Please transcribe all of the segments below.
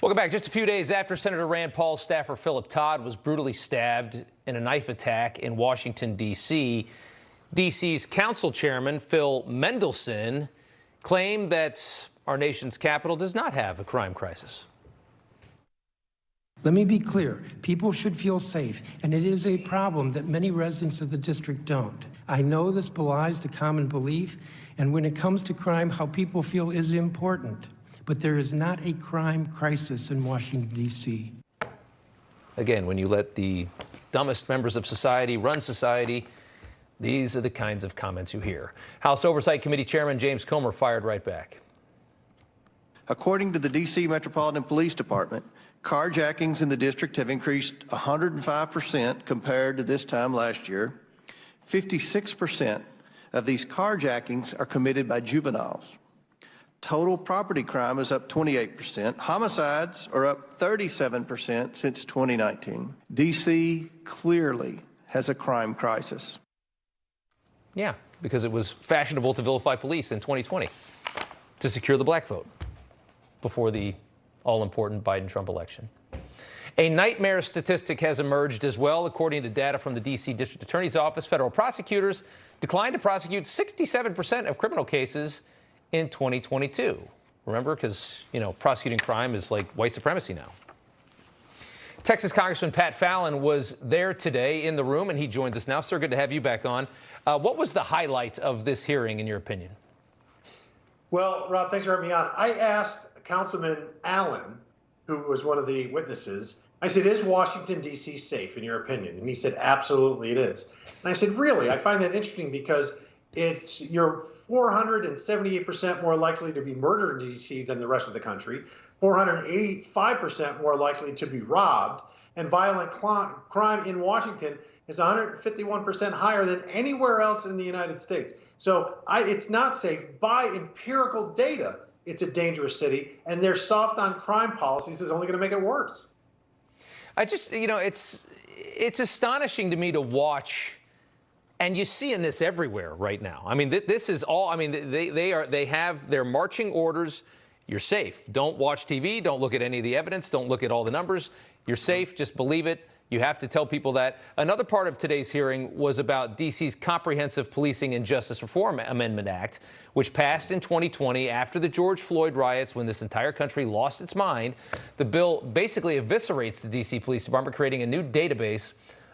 Welcome back. Just a few days after Senator Rand Paul's staffer Philip Todd was brutally stabbed in a knife attack in Washington, D.C., D.C.'s council chairman, Phil Mendelson, claimed that our nation's capital does not have a crime crisis. Let me be clear. People should feel safe, and it is a problem that many residents of the district don't. I know this belies the common belief, and when it comes to crime, how people feel is important. But there is not a crime crisis in Washington, D.C. Again, when you let the dumbest members of society run society, these are the kinds of comments you hear. House Oversight Committee Chairman James Comer fired right back. According to the D.C. Metropolitan Police Department, carjackings in the district have increased 105% compared to this time last year. 56% of these carjackings are committed by juveniles. Total property crime is up 28%. Homicides are up 37% since 2019. D.C. clearly has a crime crisis. Yeah, because it was fashionable to vilify police in 2020 to secure the black vote before the all-important Biden-Trump election. A nightmare statistic has emerged as well. According to data from the D.C. District Attorney's Office, federal prosecutors declined to prosecute 67% of criminal cases in 2022. Remember, because, prosecuting crime is like white supremacy now. Texas Congressman Pat Fallon was there today in the room, and he joins us now. Sir, good to have you back on. What was the highlight of this hearing, in your opinion? Well, Rob, thanks for having me on. I asked Councilman Allen, who was one of the witnesses, I said, is Washington, D.C. safe, in your opinion? And he said, absolutely it is. And I said, really? I find that interesting because you're 478% more likely to be murdered in D.C. than the rest of the country, 485% more likely to be robbed, and violent crime in Washington is 151% higher than anywhere else in the United States. So it's not safe. By empirical data, it's a dangerous city, and their soft on crime policies is only going to make it worse. I just, it's astonishing to me to watch. And you see in this everywhere right now. I mean, this is all, they have their marching orders. You're safe. Don't watch TV. Don't look at any of the evidence. Don't look at all the numbers. You're safe. Just believe it. You have to tell people that. Another part of today's hearing was about D.C.'s Comprehensive Policing and Justice Reform Amendment Act, which passed in 2020 after the George Floyd riots when this entire country lost its mind. The bill basically eviscerates the D.C. Police Department, creating a new database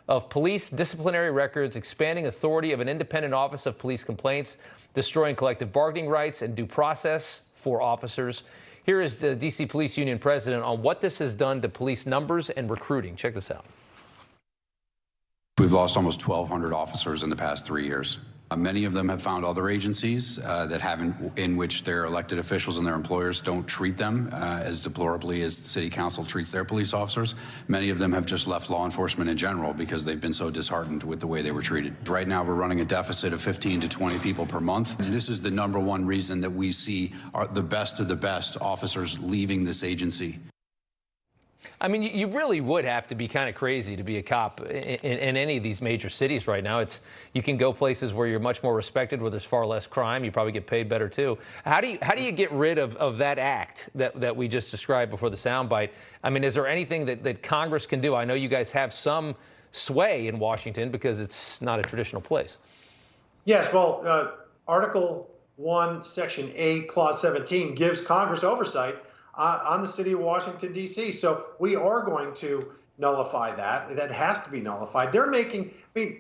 of police disciplinary records, expanding authority of an independent office of police complaints, destroying collective bargaining rights and due process for officers. Here is the D.C. Police Union president on what this has done to police numbers and recruiting. Check this out. We've lost almost 1,200 officers in the past 3 years. Many of them have found other agencies in which their elected officials and their employers don't treat them as deplorably as the city council treats their police officers. Many of them have just left law enforcement in general because they've been so disheartened with the way they were treated. Right now, we're running a deficit of 15 to 20 people per month. This is the number one reason that we see the best of the best officers leaving this agency. I mean, you really would have to be kind of crazy to be a cop in any of these major cities right now. You can go places where you're much more respected, where there's far less crime. You probably get paid better, too. How do you get rid of that act that we just described before the soundbite? I mean, is there anything that Congress can do? I know you guys have some sway in Washington because it's not a traditional place. Yes, well, Article 1, Section 8, Clause 17 gives Congress oversight on the city of Washington, D.C. So we are going to nullify that. That has to be nullified.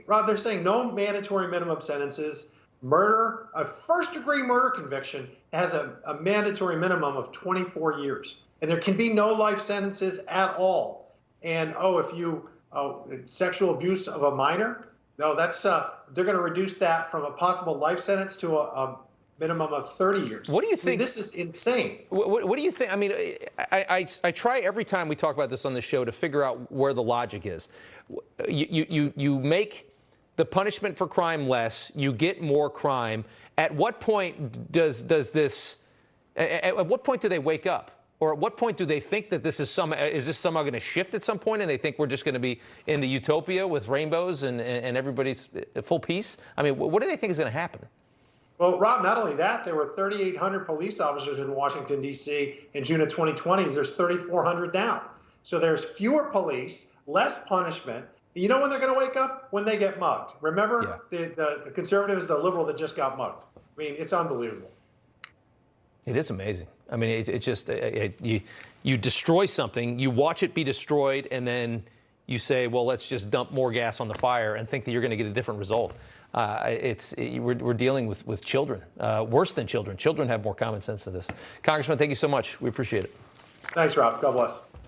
Rob, they're saying no mandatory minimum sentences. Murder, a first-degree murder conviction has a mandatory minimum of 24 years. And there can be no life sentences at all. And, sexual abuse of a minor, no, they're going to reduce that from a possible life sentence to a minimum of 30 years. What do you think? This is insane. What do you think? I mean, I try every time we talk about this on the show to figure out where the logic is. You make the punishment for crime less, you get more crime. At what point does this? At what point do they wake up? Or at what point do they think that is this somehow going to shift at some point, and they think we're just going to be in the utopia with rainbows and everybody's full peace? I mean, what do they think is going to happen? Well, Rob, not only that, there were 3,800 police officers in Washington, D.C. in June of 2020. There's 3,400 now. So there's fewer police, less punishment. You know when they're going to wake up? When they get mugged. Remember, the conservative is the liberal that just got mugged. I mean, it's unbelievable. It is amazing. I mean, it's just you destroy something, you watch it be destroyed, and then you say, well, let's just dump more gas on the fire and think that you're going to get a different result. We're dealing with children, worse than children. Children have more common sense than this. Congressman, thank you so much. We appreciate it. Thanks, Rob. God bless.